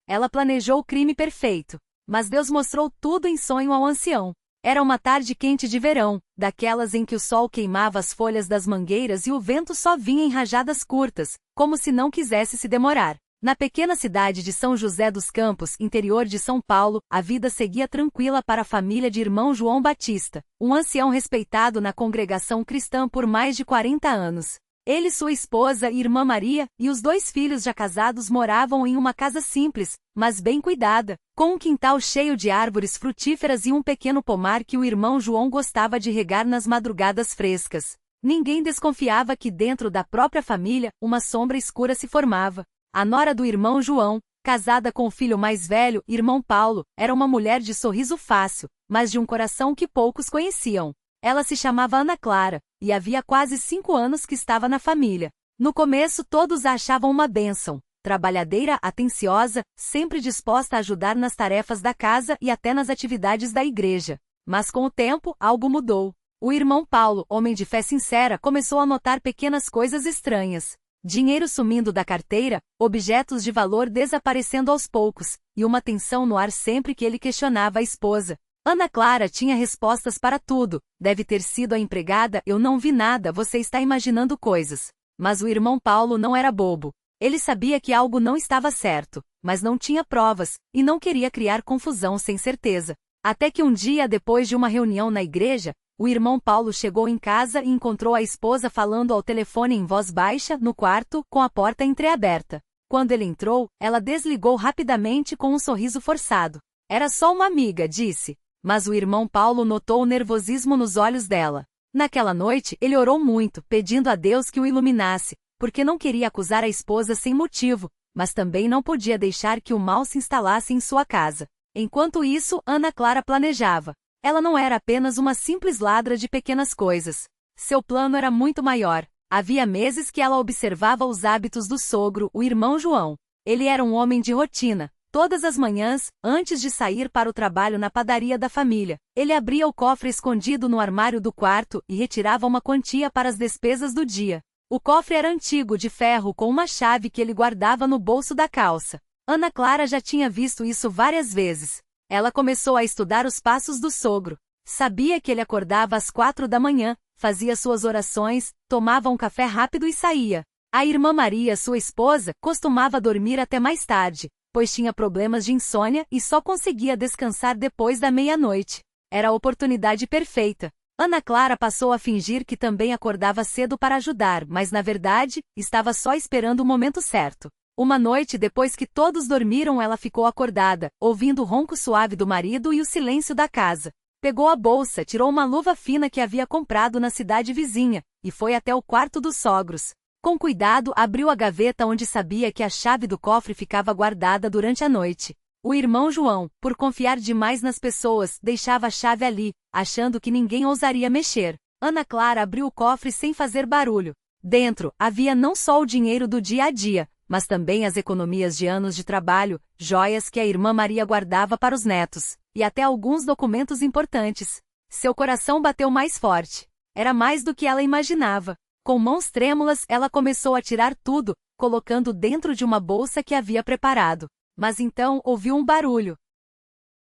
Ela planejou o crime perfeito. Mas Deus mostrou tudo em sonho ao ancião. Era uma tarde quente de verão, daquelas em que o sol queimava as folhas das mangueiras e o vento só vinha em rajadas curtas, como se não quisesse se demorar. Na pequena cidade de São José dos Campos, interior de São Paulo, a vida seguia tranquila para a família de irmão João Batista, um ancião respeitado na congregação cristã por mais de 40 anos. Ele, sua esposa e irmã Maria, e os 2 filhos já casados moravam em uma casa simples, mas bem cuidada, com um quintal cheio de árvores frutíferas e um pequeno pomar que o irmão João gostava de regar nas madrugadas frescas. Ninguém desconfiava que dentro da própria família, uma sombra escura se formava. A nora do irmão João, casada com o filho mais velho, irmão Paulo, era uma mulher de sorriso fácil, mas de um coração que poucos conheciam. Ela se chamava Ana Clara, e havia quase 5 anos que estava na família. No começo todos a achavam uma bênção, trabalhadeira, atenciosa, sempre disposta a ajudar nas tarefas da casa e até nas atividades da igreja. Mas com o tempo, algo mudou. O irmão Paulo, homem de fé sincera, começou a notar pequenas coisas estranhas. Dinheiro sumindo da carteira, objetos de valor desaparecendo aos poucos, e uma tensão no ar sempre que ele questionava a esposa. Ana Clara tinha respostas para tudo. Deve ter sido a empregada, eu não vi nada, você está imaginando coisas. Mas o irmão Paulo não era bobo. Ele sabia que algo não estava certo, mas não tinha provas, e não queria criar confusão sem certeza. Até que um dia, depois de uma reunião na igreja, o irmão Paulo chegou em casa e encontrou a esposa falando ao telefone em voz baixa, no quarto, com a porta entreaberta. Quando ele entrou, ela desligou rapidamente com um sorriso forçado. Era só uma amiga, disse. Mas o irmão Paulo notou o nervosismo nos olhos dela. Naquela noite, ele orou muito, pedindo a Deus que o iluminasse, porque não queria acusar a esposa sem motivo, mas também não podia deixar que o mal se instalasse em sua casa. Enquanto isso, Ana Clara planejava. Ela não era apenas uma simples ladra de pequenas coisas. Seu plano era muito maior. Havia meses que ela observava os hábitos do sogro, o irmão João. Ele era um homem de rotina. Todas as manhãs, antes de sair para o trabalho na padaria da família, ele abria o cofre escondido no armário do quarto e retirava uma quantia para as despesas do dia. O cofre era antigo, de ferro, com uma chave que ele guardava no bolso da calça. Ana Clara já tinha visto isso várias vezes. Ela começou a estudar os passos do sogro. Sabia que ele acordava às 4 da manhã, fazia suas orações, tomava um café rápido e saía. A irmã Maria, sua esposa, costumava dormir até mais tarde, pois tinha problemas de insônia e só conseguia descansar depois da meia-noite. Era a oportunidade perfeita. Ana Clara passou a fingir que também acordava cedo para ajudar, mas na verdade, estava só esperando o momento certo. Uma noite depois que todos dormiram, ela ficou acordada, ouvindo o ronco suave do marido e o silêncio da casa. Pegou a bolsa, tirou uma luva fina que havia comprado na cidade vizinha, e foi até o quarto dos sogros. Com cuidado, abriu a gaveta onde sabia que a chave do cofre ficava guardada durante a noite. O irmão João, por confiar demais nas pessoas, deixava a chave ali, achando que ninguém ousaria mexer. Ana Clara abriu o cofre sem fazer barulho. Dentro, havia não só o dinheiro do dia a dia, mas também as economias de anos de trabalho, joias que a irmã Maria guardava para os netos, e até alguns documentos importantes. Seu coração bateu mais forte. Era mais do que ela imaginava. Com mãos trêmulas, ela começou a tirar tudo, colocando dentro de uma bolsa que havia preparado. Mas então ouviu um barulho.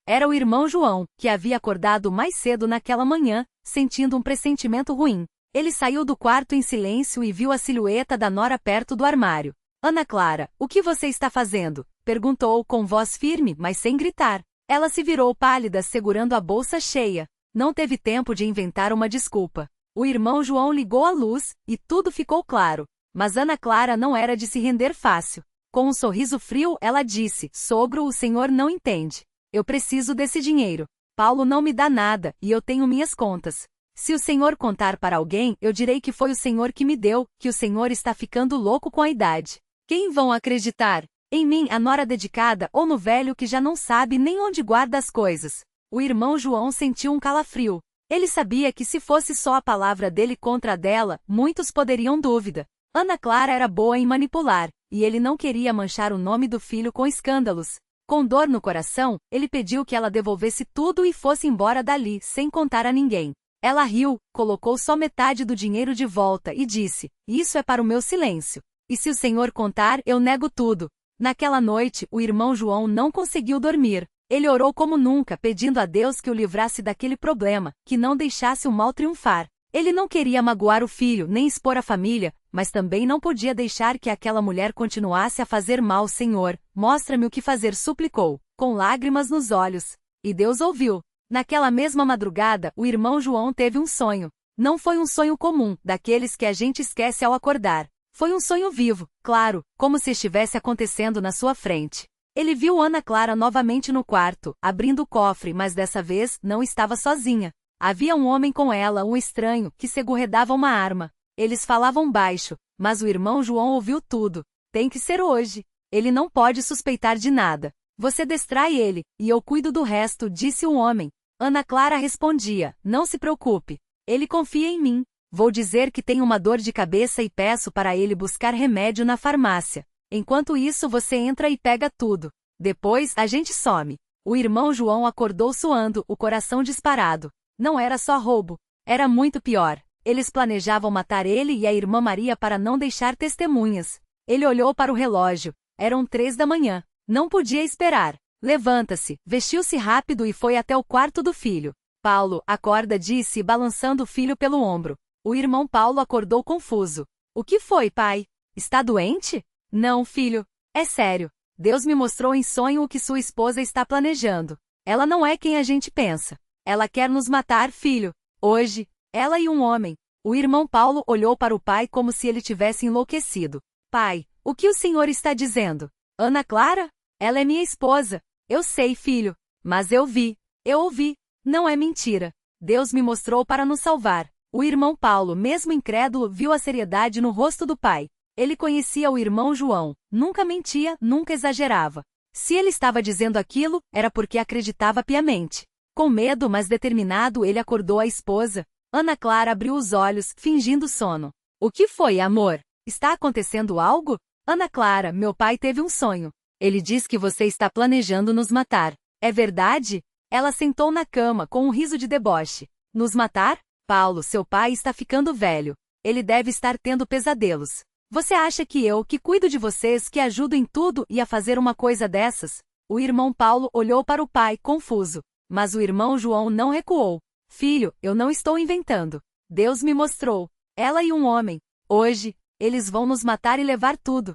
Era o irmão João, que havia acordado mais cedo naquela manhã, sentindo um pressentimento ruim. Ele saiu do quarto em silêncio e viu a silhueta da nora perto do armário. Ana Clara, o que você está fazendo? Perguntou com voz firme, mas sem gritar. Ela se virou pálida, segurando a bolsa cheia. Não teve tempo de inventar uma desculpa. O irmão João ligou a luz, e tudo ficou claro. Mas Ana Clara não era de se render fácil. Com um sorriso frio, ela disse, sogro, o senhor não entende. Eu preciso desse dinheiro. Paulo não me dá nada, e eu tenho minhas contas. Se o senhor contar para alguém, eu direi que foi o senhor que me deu, que o senhor está ficando louco com a idade. Quem vão acreditar? Em mim, a nora dedicada, ou no velho que já não sabe nem onde guarda as coisas? O irmão João sentiu um calafrio. Ele sabia que se fosse só a palavra dele contra a dela, muitos poderiam dúvida. Ana Clara era boa em manipular, e ele não queria manchar o nome do filho com escândalos. Com dor no coração, ele pediu que ela devolvesse tudo e fosse embora dali, sem contar a ninguém. Ela riu, colocou só metade do dinheiro de volta e disse, isso é para o meu silêncio. E se o senhor contar, eu nego tudo. Naquela noite, o irmão João não conseguiu dormir. Ele orou como nunca, pedindo a Deus que o livrasse daquele problema, que não deixasse o mal triunfar. Ele não queria magoar o filho, nem expor a família, mas também não podia deixar que aquela mulher continuasse a fazer mal. Senhor, mostra-me o que fazer, suplicou, com lágrimas nos olhos. E Deus ouviu. Naquela mesma madrugada, o irmão João teve um sonho. Não foi um sonho comum, daqueles que a gente esquece ao acordar. Foi um sonho vivo, claro, como se estivesse acontecendo na sua frente. Ele viu Ana Clara novamente no quarto, abrindo o cofre, mas dessa vez não estava sozinha. Havia um homem com ela, um estranho, que segurredava uma arma. Eles falavam baixo, mas o irmão João ouviu tudo. Tem que ser hoje. Ele não pode suspeitar de nada. Você distrai ele, e eu cuido do resto, disse o homem. Ana Clara respondia, não se preocupe. Ele confia em mim. Vou dizer que tenho uma dor de cabeça e peço para ele buscar remédio na farmácia. Enquanto isso você entra e pega tudo. Depois a gente some. O irmão João acordou suando, o coração disparado. Não era só roubo. Era muito pior. Eles planejavam matar ele e a irmã Maria para não deixar testemunhas. Ele olhou para o relógio. Eram 3 da manhã. Não podia esperar. Levanta-se, vestiu-se rápido e foi até o quarto do filho. Paulo, acorda, disse, balançando o filho pelo ombro. O irmão Paulo acordou confuso. O que foi, pai? Está doente? Não, filho. É sério. Deus me mostrou em sonho o que sua esposa está planejando. Ela não é quem a gente pensa. Ela quer nos matar, filho. Hoje, ela e um homem. O irmão Paulo olhou para o pai como se ele tivesse enlouquecido. Pai, o que o senhor está dizendo? Ana Clara? Ela é minha esposa. Eu sei, filho. Mas eu vi. Eu ouvi. Não é mentira. Deus me mostrou para nos salvar. O irmão Paulo, mesmo incrédulo, viu a seriedade no rosto do pai. Ele conhecia o irmão João. Nunca mentia, nunca exagerava. Se ele estava dizendo aquilo, era porque acreditava piamente. Com medo, mas determinado, ele acordou a esposa. Ana Clara abriu os olhos, fingindo sono. O que foi, amor? Está acontecendo algo? Ana Clara, meu pai teve um sonho. Ele diz que você está planejando nos matar. É verdade? Ela sentou na cama com um riso de deboche. Nos matar? Paulo, seu pai está ficando velho. Ele deve estar tendo pesadelos. Você acha que eu, que cuido de vocês, que ajudo em tudo, ia fazer uma coisa dessas? O irmão Paulo olhou para o pai, confuso. Mas o irmão João não recuou. Filho, eu não estou inventando. Deus me mostrou. Ela e um homem. Hoje, eles vão nos matar e levar tudo.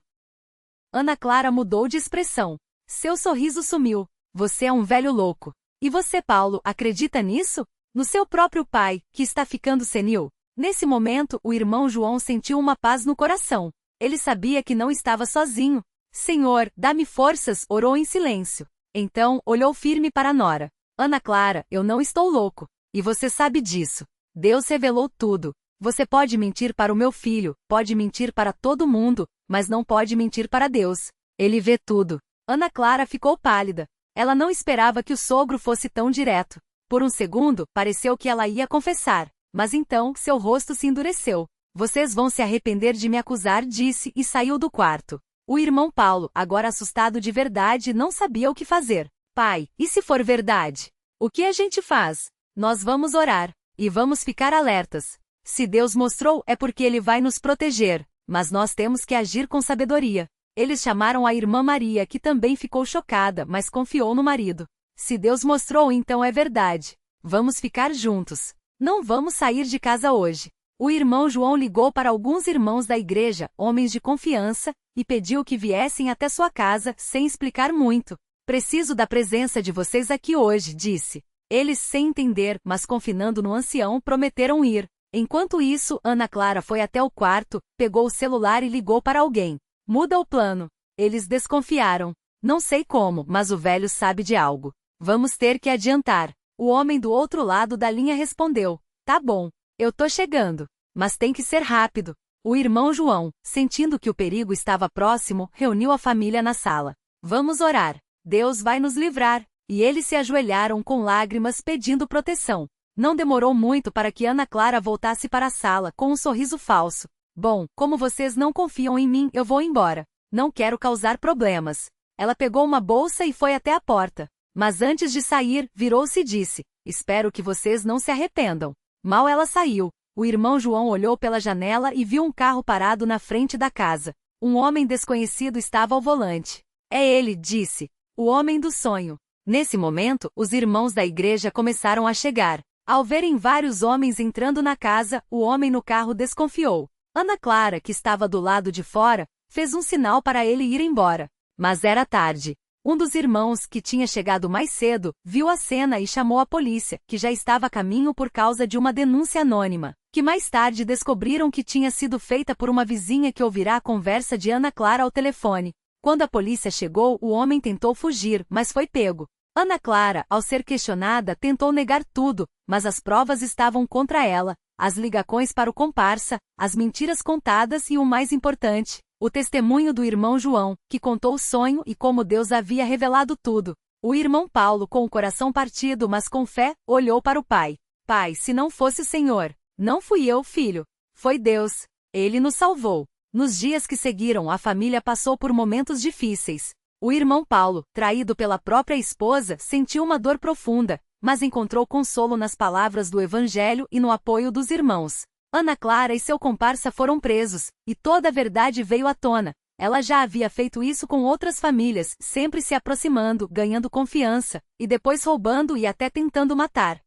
Ana Clara mudou de expressão. Seu sorriso sumiu. Você é um velho louco. E você, Paulo, acredita nisso? No seu próprio pai, que está ficando senil? Nesse momento, o irmão João sentiu uma paz no coração. Ele sabia que não estava sozinho. Senhor, dá-me forças, orou em silêncio. Então, olhou firme para a nora. Ana Clara, eu não estou louco. E você sabe disso. Deus revelou tudo. Você pode mentir para o meu filho, pode mentir para todo mundo, mas não pode mentir para Deus. Ele vê tudo. Ana Clara ficou pálida. Ela não esperava que o sogro fosse tão direto. Por um segundo, pareceu que ela ia confessar. Mas então, seu rosto se endureceu. Vocês vão se arrepender de me acusar, disse e saiu do quarto. O irmão Paulo, agora assustado de verdade, não sabia o que fazer. Pai, e se for verdade? O que a gente faz? Nós vamos orar. E vamos ficar alertas. Se Deus mostrou, é porque Ele vai nos proteger. Mas nós temos que agir com sabedoria. Eles chamaram a irmã Maria, que também ficou chocada, mas confiou no marido. Se Deus mostrou, então é verdade. Vamos ficar juntos. Não vamos sair de casa hoje. O irmão João ligou para alguns irmãos da igreja, homens de confiança, e pediu que viessem até sua casa, sem explicar muito. Preciso da presença de vocês aqui hoje, disse. Eles, sem entender, mas confiando no ancião, prometeram ir. Enquanto isso, Ana Clara foi até o quarto, pegou o celular e ligou para alguém. Muda o plano. Eles desconfiaram. Não sei como, mas o velho sabe de algo. Vamos ter que adiantar. O homem do outro lado da linha respondeu. Tá bom. Eu tô chegando. Mas tem que ser rápido. O irmão João, sentindo que o perigo estava próximo, reuniu a família na sala. Vamos orar. Deus vai nos livrar. E eles se ajoelharam com lágrimas pedindo proteção. Não demorou muito para que Ana Clara voltasse para a sala com um sorriso falso. Bom, como vocês não confiam em mim, eu vou embora. Não quero causar problemas. Ela pegou uma bolsa e foi até a porta. Mas antes de sair, virou-se e disse, espero que vocês não se arrependam. Mal ela saiu, o irmão João olhou pela janela e viu um carro parado na frente da casa. Um homem desconhecido estava ao volante. É ele, disse. O homem do sonho. Nesse momento, os irmãos da igreja começaram a chegar. Ao verem vários homens entrando na casa, o homem no carro desconfiou. Ana Clara, que estava do lado de fora, fez um sinal para ele ir embora. Mas era tarde. Um dos irmãos, que tinha chegado mais cedo, viu a cena e chamou a polícia, que já estava a caminho por causa de uma denúncia anônima, que mais tarde descobriram que tinha sido feita por uma vizinha que ouvirá a conversa de Ana Clara ao telefone. Quando a polícia chegou, o homem tentou fugir, mas foi pego. Ana Clara, ao ser questionada, tentou negar tudo, mas as provas estavam contra ela, as ligações para o comparsa, as mentiras contadas e o mais importante, o testemunho do irmão João, que contou o sonho e como Deus havia revelado tudo. O irmão Paulo, com o coração partido mas com fé, olhou para o pai. Pai, se não fosse o Senhor, não fui eu, filho. Foi Deus. Ele nos salvou. Nos dias que seguiram, a família passou por momentos difíceis. O irmão Paulo, traído pela própria esposa, sentiu uma dor profunda, mas encontrou consolo nas palavras do Evangelho e no apoio dos irmãos. Ana Clara e seu comparsa foram presos, e toda a verdade veio à tona. Ela já havia feito isso com outras famílias, sempre se aproximando, ganhando confiança, e depois roubando e até tentando matar.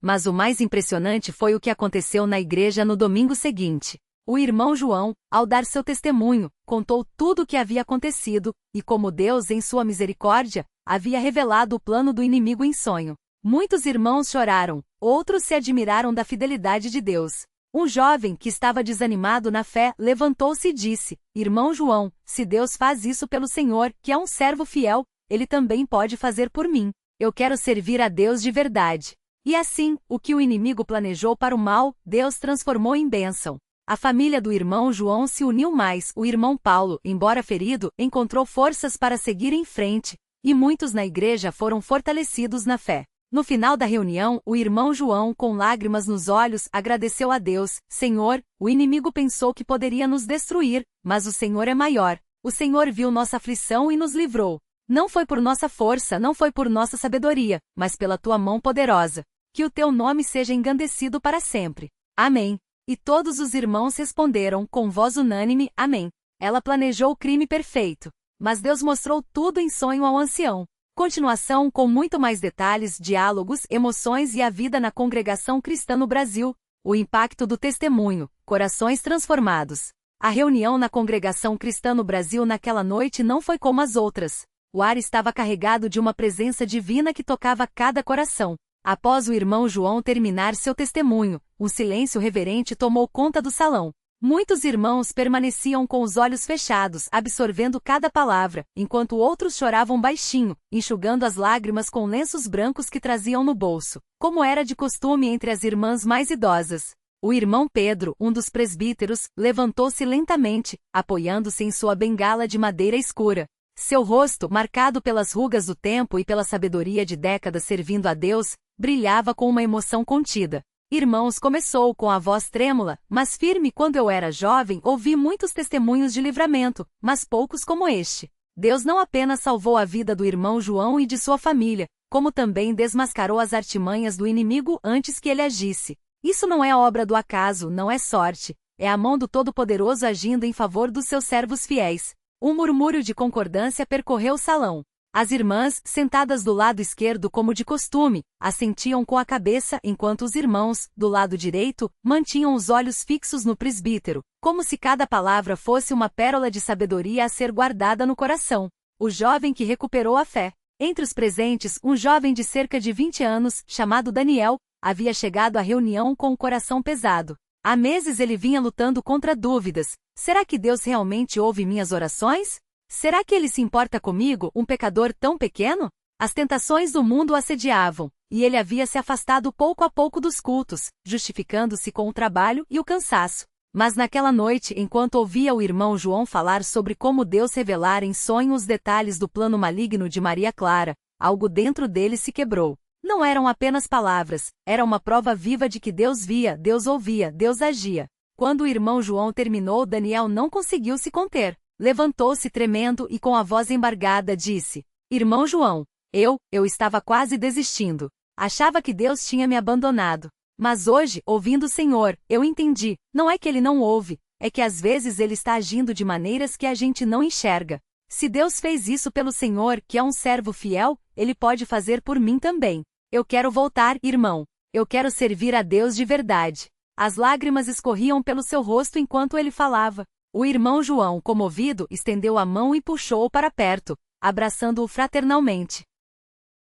Mas o mais impressionante foi o que aconteceu na igreja no domingo seguinte. O irmão João, ao dar seu testemunho, contou tudo o que havia acontecido, e como Deus, em sua misericórdia, havia revelado o plano do inimigo em sonho. Muitos irmãos choraram, outros se admiraram da fidelidade de Deus. Um jovem, que estava desanimado na fé, levantou-se e disse: Irmão João, se Deus faz isso pelo Senhor, que é um servo fiel, ele também pode fazer por mim. Eu quero servir a Deus de verdade. E assim, o que o inimigo planejou para o mal, Deus transformou em bênção. A família do irmão João se uniu mais. O irmão Paulo, embora ferido, encontrou forças para seguir em frente, e muitos na igreja foram fortalecidos na fé. No final da reunião, o irmão João, com lágrimas nos olhos, agradeceu a Deus: Senhor, o inimigo pensou que poderia nos destruir, mas o Senhor é maior. O Senhor viu nossa aflição e nos livrou. Não foi por nossa força, não foi por nossa sabedoria, mas pela tua mão poderosa. Que o teu nome seja engrandecido para sempre. Amém. E todos os irmãos responderam, com voz unânime, Amém. Ela planejou o crime perfeito, mas Deus mostrou tudo em sonho ao ancião. Continuação com muito mais detalhes, diálogos, emoções e a vida na congregação cristã no Brasil. O impacto do testemunho, corações transformados. A reunião na congregação cristã no Brasil naquela noite não foi como as outras. O ar estava carregado de uma presença divina que tocava cada coração. Após o irmão João terminar seu testemunho, um silêncio reverente tomou conta do salão. Muitos irmãos permaneciam com os olhos fechados, absorvendo cada palavra, enquanto outros choravam baixinho, enxugando as lágrimas com lenços brancos que traziam no bolso, como era de costume entre as irmãs mais idosas. O irmão Pedro, um dos presbíteros, levantou-se lentamente, apoiando-se em sua bengala de madeira escura. Seu rosto, marcado pelas rugas do tempo e pela sabedoria de décadas servindo a Deus, brilhava com uma emoção contida. Irmãos, começou com a voz trêmula, mas firme. Quando eu era jovem, ouvi muitos testemunhos de livramento, mas poucos como este. Deus não apenas salvou a vida do irmão João e de sua família, como também desmascarou as artimanhas do inimigo antes que ele agisse. Isso não é obra do acaso, não é sorte. É a mão do Todo-Poderoso agindo em favor dos seus servos fiéis. Um murmúrio de concordância percorreu o salão. As irmãs, sentadas do lado esquerdo como de costume, assentiam com a cabeça, enquanto os irmãos, do lado direito, mantinham os olhos fixos no presbítero, como se cada palavra fosse uma pérola de sabedoria a ser guardada no coração. O jovem que recuperou a fé. Entre os presentes, um jovem de cerca de 20 anos, chamado Daniel, havia chegado à reunião com o coração pesado. Há meses ele vinha lutando contra dúvidas. Será que Deus realmente ouve minhas orações? Será que ele se importa comigo, um pecador tão pequeno? As tentações do mundo o assediavam, e ele havia se afastado pouco a pouco dos cultos, justificando-se com o trabalho e o cansaço. Mas naquela noite, enquanto ouvia o irmão João falar sobre como Deus revelara em sonho os detalhes do plano maligno de Maria Clara, algo dentro dele se quebrou. Não eram apenas palavras, era uma prova viva de que Deus via, Deus ouvia, Deus agia. Quando o irmão João terminou, Daniel não conseguiu se conter. Levantou-se tremendo e com a voz embargada disse: Irmão João, eu estava quase desistindo. Achava que Deus tinha me abandonado. Mas hoje, ouvindo o Senhor, eu entendi, não é que ele não ouve, é que às vezes ele está agindo de maneiras que a gente não enxerga. Se Deus fez isso pelo Senhor, que é um servo fiel, Ele pode fazer por mim também. Eu quero voltar, irmão. Eu quero servir a Deus de verdade. As lágrimas escorriam pelo seu rosto enquanto ele falava. O irmão João, comovido, estendeu a mão e puxou-o para perto, abraçando-o fraternalmente.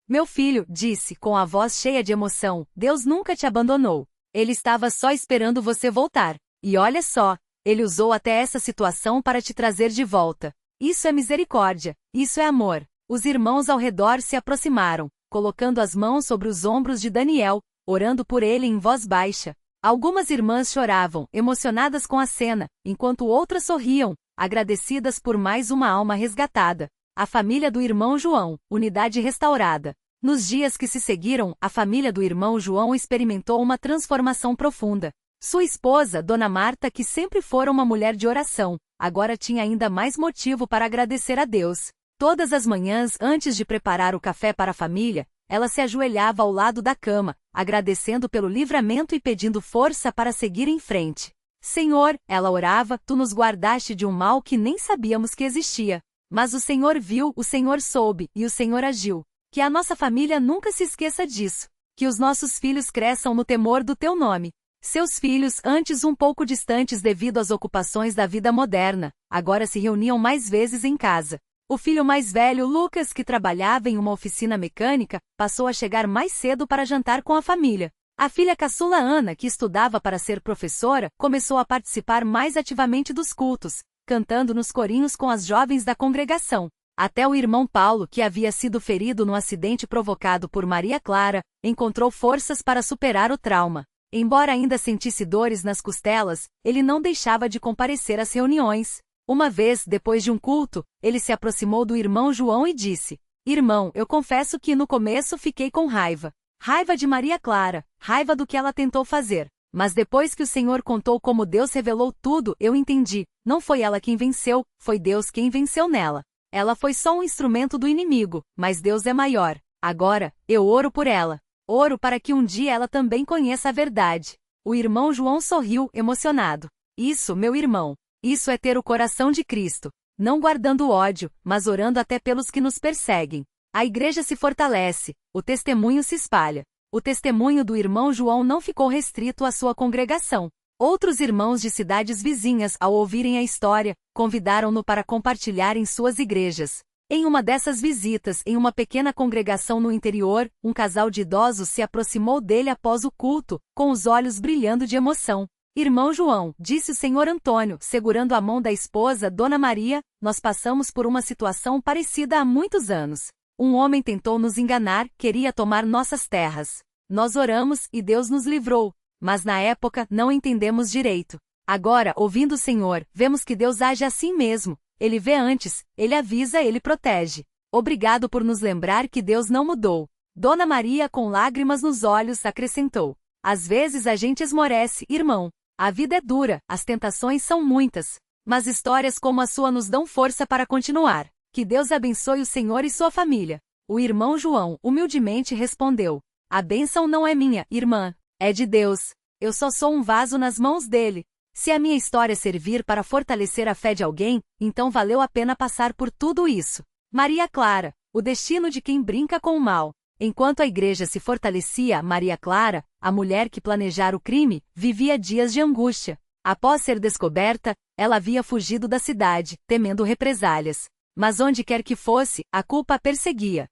Meu filho, disse, com a voz cheia de emoção, Deus nunca te abandonou. Ele estava só esperando você voltar. E olha só, Ele usou até essa situação para te trazer de volta. Isso é misericórdia, isso é amor. Os irmãos ao redor se aproximaram, colocando as mãos sobre os ombros de Daniel, orando por ele em voz baixa. Algumas irmãs choravam, emocionadas com a cena, enquanto outras sorriam, agradecidas por mais uma alma resgatada. A família do irmão João, unidade restaurada. Nos dias que se seguiram, a família do irmão João experimentou uma transformação profunda. Sua esposa, Dona Marta, que sempre fora uma mulher de oração, agora tinha ainda mais motivo para agradecer a Deus. Todas as manhãs, antes de preparar o café para a família, ela se ajoelhava ao lado da cama, agradecendo pelo livramento e pedindo força para seguir em frente. Senhor, ela orava, tu nos guardaste de um mal que nem sabíamos que existia. Mas o Senhor viu, o Senhor soube, e o Senhor agiu. Que a nossa família nunca se esqueça disso. Que os nossos filhos cresçam no temor do teu nome. Seus filhos, antes um pouco distantes devido às ocupações da vida moderna, agora se reuniam mais vezes em casa. O filho mais velho, Lucas, que trabalhava em uma oficina mecânica, passou a chegar mais cedo para jantar com a família. A filha caçula Ana, que estudava para ser professora, começou a participar mais ativamente dos cultos, cantando nos corinhos com as jovens da congregação. Até o irmão Paulo, que havia sido ferido no acidente provocado por Maria Clara, encontrou forças para superar o trauma. Embora ainda sentisse dores nas costelas, ele não deixava de comparecer às reuniões. Uma vez, depois de um culto, ele se aproximou do irmão João e disse: Irmão, eu confesso que no começo fiquei com raiva. Raiva de Maria Clara, raiva do que ela tentou fazer. Mas depois que o Senhor contou como Deus revelou tudo, eu entendi. Não foi ela quem venceu, foi Deus quem venceu nela. Ela foi só um instrumento do inimigo, mas Deus é maior. Agora, eu oro por ela. Oro para que um dia ela também conheça a verdade. O irmão João sorriu, emocionado. Isso, meu irmão. Isso é ter o coração de Cristo, não guardando ódio, mas orando até pelos que nos perseguem. A igreja se fortalece, o testemunho se espalha. O testemunho do irmão João não ficou restrito à sua congregação. Outros irmãos de cidades vizinhas, ao ouvirem a história, convidaram-no para compartilhar em suas igrejas. Em uma dessas visitas, em uma pequena congregação no interior, um casal de idosos se aproximou dele após o culto, com os olhos brilhando de emoção. Irmão João, disse o senhor Antônio, segurando a mão da esposa, Dona Maria, nós passamos por uma situação parecida há muitos anos. Um homem tentou nos enganar, queria tomar nossas terras. Nós oramos e Deus nos livrou, mas na época não entendemos direito. Agora, ouvindo o Senhor, vemos que Deus age assim mesmo. Ele vê antes, Ele avisa, Ele protege. Obrigado por nos lembrar que Deus não mudou. Dona Maria, com lágrimas nos olhos, acrescentou: às vezes a gente esmorece, irmão. A vida é dura, as tentações são muitas. Mas histórias como a sua nos dão força para continuar. Que Deus abençoe o Senhor e sua família. O irmão João, humildemente, respondeu: a bênção não é minha, irmã. É de Deus. Eu só sou um vaso nas mãos dele. Se a minha história servir para fortalecer a fé de alguém, então valeu a pena passar por tudo isso. Maria Clara, o destino de quem brinca com o mal. Enquanto a igreja se fortalecia, Maria Clara, a mulher que planejara o crime, vivia dias de angústia. Após ser descoberta, ela havia fugido da cidade, temendo represálias. Mas onde quer que fosse, a culpa a perseguia.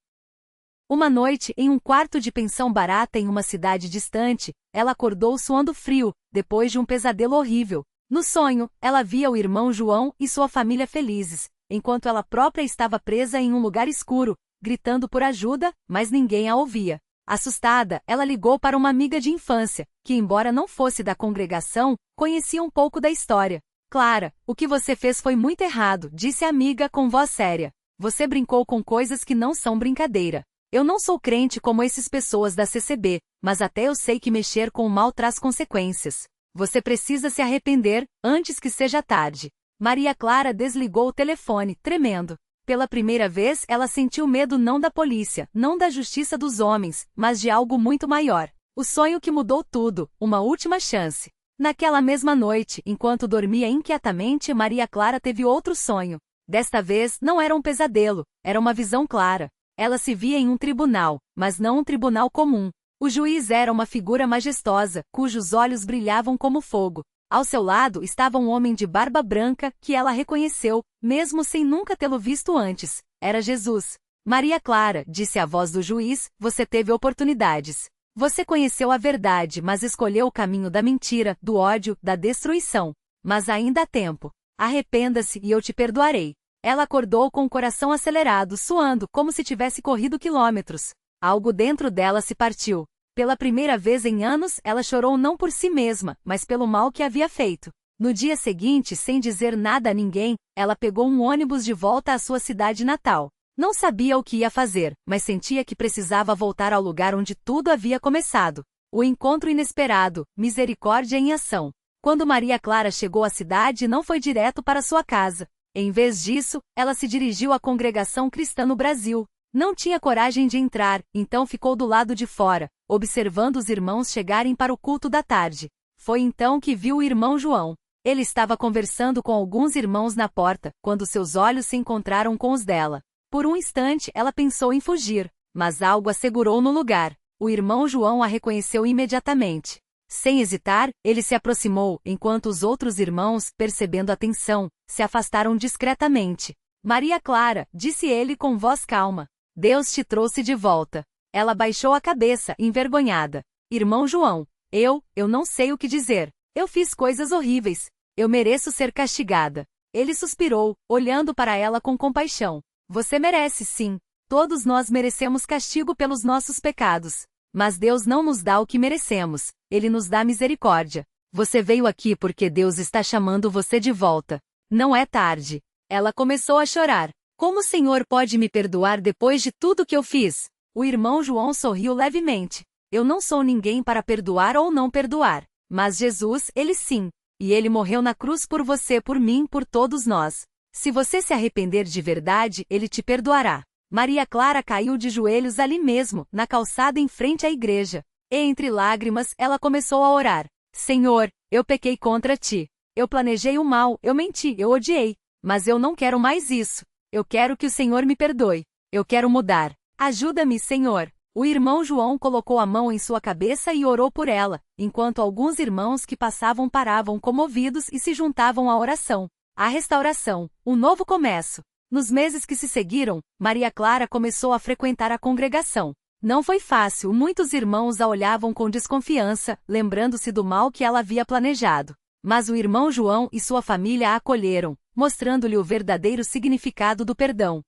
Uma noite, em um quarto de pensão barata em uma cidade distante, ela acordou suando frio, depois de um pesadelo horrível. No sonho, ela via o irmão João e sua família felizes, enquanto ela própria estava presa em um lugar escuro, gritando por ajuda, mas ninguém a ouvia. Assustada, ela ligou para uma amiga de infância, que embora não fosse da congregação, conhecia um pouco da história. Clara, o que você fez foi muito errado, disse a amiga com voz séria. Você brincou com coisas que não são brincadeira. Eu não sou crente como essas pessoas da CCB, mas até eu sei que mexer com o mal traz consequências. Você precisa se arrepender, antes que seja tarde. Maria Clara desligou o telefone, tremendo. Pela primeira vez, ela sentiu medo não da polícia, não da justiça dos homens, mas de algo muito maior. O sonho que mudou tudo, uma última chance. Naquela mesma noite, enquanto dormia inquietamente, Maria Clara teve outro sonho. Desta vez, não era um pesadelo, era uma visão clara. Ela se via em um tribunal, mas não um tribunal comum. O juiz era uma figura majestosa, cujos olhos brilhavam como fogo. Ao seu lado estava um homem de barba branca, que ela reconheceu, mesmo sem nunca tê-lo visto antes. Era Jesus. Maria Clara, disse a voz do juiz, você teve oportunidades. Você conheceu a verdade, mas escolheu o caminho da mentira, do ódio, da destruição. Mas ainda há tempo. Arrependa-se e eu te perdoarei. Ela acordou com o coração acelerado, suando, como se tivesse corrido quilômetros. Algo dentro dela se partiu. Pela primeira vez em anos, ela chorou não por si mesma, mas pelo mal que havia feito. No dia seguinte, sem dizer nada a ninguém, ela pegou um ônibus de volta à sua cidade natal. Não sabia o que ia fazer, mas sentia que precisava voltar ao lugar onde tudo havia começado. O encontro inesperado, misericórdia em ação. Quando Maria Clara chegou à cidade, não foi direto para sua casa. Em vez disso, ela se dirigiu à congregação cristã no Brasil. Não tinha coragem de entrar, então ficou do lado de fora, observando os irmãos chegarem para o culto da tarde. Foi então que viu o irmão João. Ele estava conversando com alguns irmãos na porta, quando seus olhos se encontraram com os dela. Por um instante, ela pensou em fugir, mas algo a segurou no lugar. O irmão João a reconheceu imediatamente. Sem hesitar, ele se aproximou, enquanto os outros irmãos, percebendo a tensão, se afastaram discretamente. Maria Clara, disse ele com voz calma. Deus te trouxe de volta. Ela baixou a cabeça, envergonhada. Irmão João, eu não sei o que dizer. Eu fiz coisas horríveis. Eu mereço ser castigada. Ele suspirou, olhando para ela com compaixão. Você merece sim. Todos nós merecemos castigo pelos nossos pecados. Mas Deus não nos dá o que merecemos. Ele nos dá misericórdia. Você veio aqui porque Deus está chamando você de volta. Não é tarde. Ela começou a chorar. Como o Senhor pode me perdoar depois de tudo que eu fiz? O irmão João sorriu levemente. Eu não sou ninguém para perdoar ou não perdoar. Mas Jesus, ele sim. E ele morreu na cruz por você, por mim, por todos nós. Se você se arrepender de verdade, ele te perdoará. Maria Clara caiu de joelhos ali mesmo, na calçada em frente à igreja. E entre lágrimas, ela começou a orar. Senhor, eu pequei contra ti. Eu planejei o mal, eu menti, eu odiei. Mas eu não quero mais isso. Eu quero que o Senhor me perdoe. Eu quero mudar. Ajuda-me, Senhor. O irmão João colocou a mão em sua cabeça e orou por ela, enquanto alguns irmãos que passavam paravam comovidos e se juntavam à oração. A restauração, um novo começo. Nos meses que se seguiram, Maria Clara começou a frequentar a congregação. Não foi fácil, muitos irmãos a olhavam com desconfiança, lembrando-se do mal que ela havia planejado. Mas o irmão João e sua família a acolheram, mostrando-lhe o verdadeiro significado do perdão.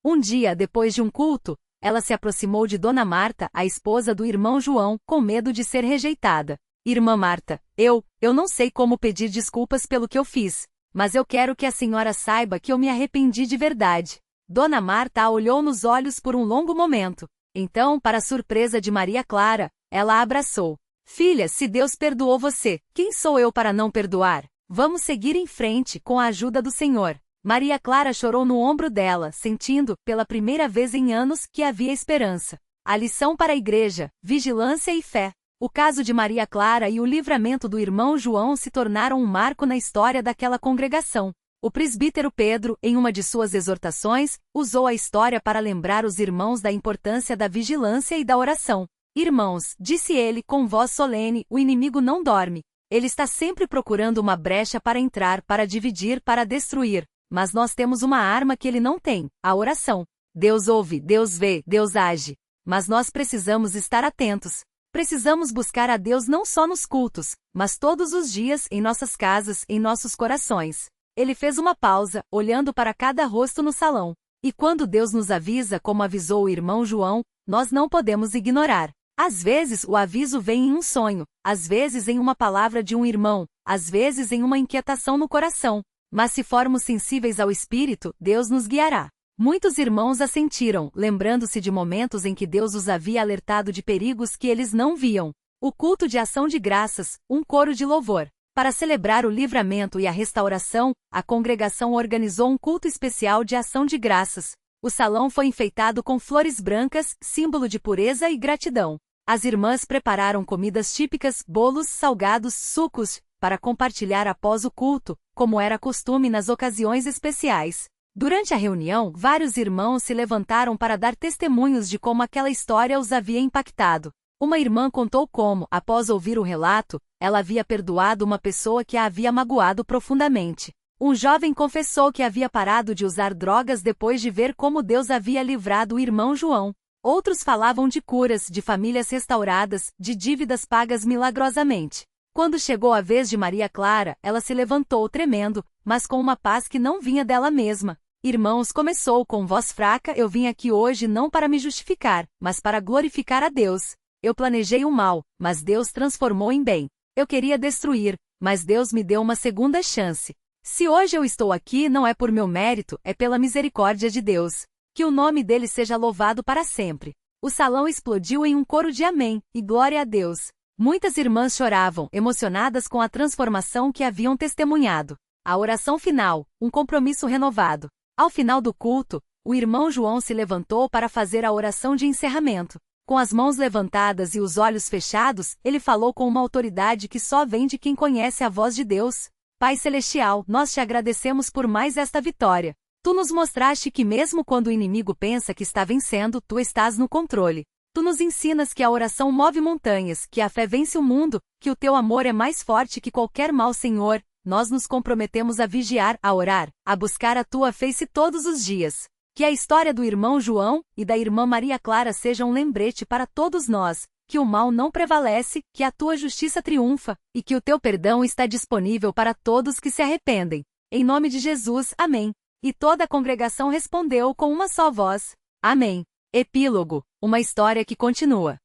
Um dia, depois de um culto, ela se aproximou de Dona Marta, a esposa do irmão João, com medo de ser rejeitada. Irmã Marta, eu não sei como pedir desculpas pelo que eu fiz, mas eu quero que a senhora saiba que eu me arrependi de verdade. Dona Marta a olhou nos olhos por um longo momento. Então, para a surpresa de Maria Clara, ela a abraçou. Filha, se Deus perdoou você, quem sou eu para não perdoar? Vamos seguir em frente, com a ajuda do Senhor. Maria Clara chorou no ombro dela, sentindo, pela primeira vez em anos, que havia esperança. A lição para a igreja, vigilância e fé. O caso de Maria Clara e o livramento do irmão João se tornaram um marco na história daquela congregação. O presbítero Pedro, em uma de suas exortações, usou a história para lembrar os irmãos da importância da vigilância e da oração. Irmãos, disse ele com voz solene, o inimigo não dorme. Ele está sempre procurando uma brecha para entrar, para dividir, para destruir. Mas nós temos uma arma que ele não tem, a oração. Deus ouve, Deus vê, Deus age. Mas nós precisamos estar atentos. Precisamos buscar a Deus não só nos cultos, mas todos os dias, em nossas casas, em nossos corações. Ele fez uma pausa, olhando para cada rosto no salão. E quando Deus nos avisa, como avisou o irmão João, nós não podemos ignorar. Às vezes o aviso vem em um sonho, às vezes em uma palavra de um irmão, às vezes em uma inquietação no coração. Mas se formos sensíveis ao Espírito, Deus nos guiará. Muitos irmãos assentiram, lembrando-se de momentos em que Deus os havia alertado de perigos que eles não viam. O culto de ação de graças, um coro de louvor. Para celebrar o livramento e a restauração, a congregação organizou um culto especial de ação de graças. O salão foi enfeitado com flores brancas, símbolo de pureza e gratidão. As irmãs prepararam comidas típicas, bolos, salgados, sucos, para compartilhar após o culto, como era costume nas ocasiões especiais. Durante a reunião, vários irmãos se levantaram para dar testemunhos de como aquela história os havia impactado. Uma irmã contou como, após ouvir o relato, ela havia perdoado uma pessoa que a havia magoado profundamente. Um jovem confessou que havia parado de usar drogas depois de ver como Deus havia livrado o irmão João. Outros falavam de curas, de famílias restauradas, de dívidas pagas milagrosamente. Quando chegou a vez de Maria Clara, ela se levantou tremendo, mas com uma paz que não vinha dela mesma. Irmãos, começou com voz fraca: eu vim aqui hoje não para me justificar, mas para glorificar a Deus. Eu planejei o mal, mas Deus transformou em bem. Eu queria destruir, mas Deus me deu uma segunda chance. Se hoje eu estou aqui não é por meu mérito, é pela misericórdia de Deus. Que o nome dele seja louvado para sempre. O salão explodiu em um coro de amém, e glória a Deus. Muitas irmãs choravam, emocionadas com a transformação que haviam testemunhado. A oração final, um compromisso renovado. Ao final do culto, o irmão João se levantou para fazer a oração de encerramento. Com as mãos levantadas e os olhos fechados, ele falou com uma autoridade que só vem de quem conhece a voz de Deus. Pai Celestial, nós te agradecemos por mais esta vitória. Tu nos mostraste que mesmo quando o inimigo pensa que está vencendo, tu estás no controle. Tu nos ensinas que a oração move montanhas, que a fé vence o mundo, que o teu amor é mais forte que qualquer mal, Senhor. Nós nos comprometemos a vigiar, a orar, a buscar a tua face todos os dias. Que a história do irmão João e da irmã Maria Clara seja um lembrete para todos nós, que o mal não prevalece, que a tua justiça triunfa, e que o teu perdão está disponível para todos que se arrependem. Em nome de Jesus, amém. E toda a congregação respondeu com uma só voz: amém. Epílogo, uma história que continua.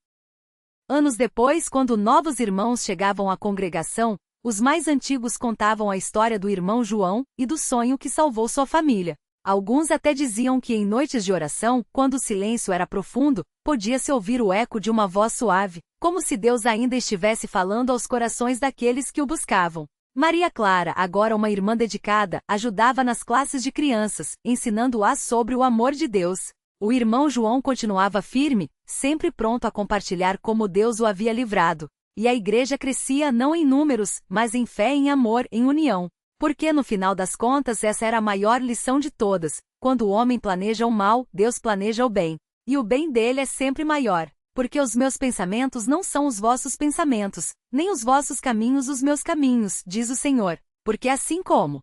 Anos depois, quando novos irmãos chegavam à congregação, os mais antigos contavam a história do irmão João e do sonho que salvou sua família. Alguns até diziam que em noites de oração, quando o silêncio era profundo, podia-se ouvir o eco de uma voz suave, como se Deus ainda estivesse falando aos corações daqueles que o buscavam. Maria Clara, agora uma irmã dedicada, ajudava nas classes de crianças, ensinando-as sobre o amor de Deus. O irmão João continuava firme, sempre pronto a compartilhar como Deus o havia livrado. E a igreja crescia não em números, mas em fé, em amor, em união. Porque no final das contas essa era a maior lição de todas: quando o homem planeja o mal, Deus planeja o bem. E o bem dele é sempre maior. Porque os meus pensamentos não são os vossos pensamentos, nem os vossos caminhos os meus caminhos, diz o Senhor. Porque assim como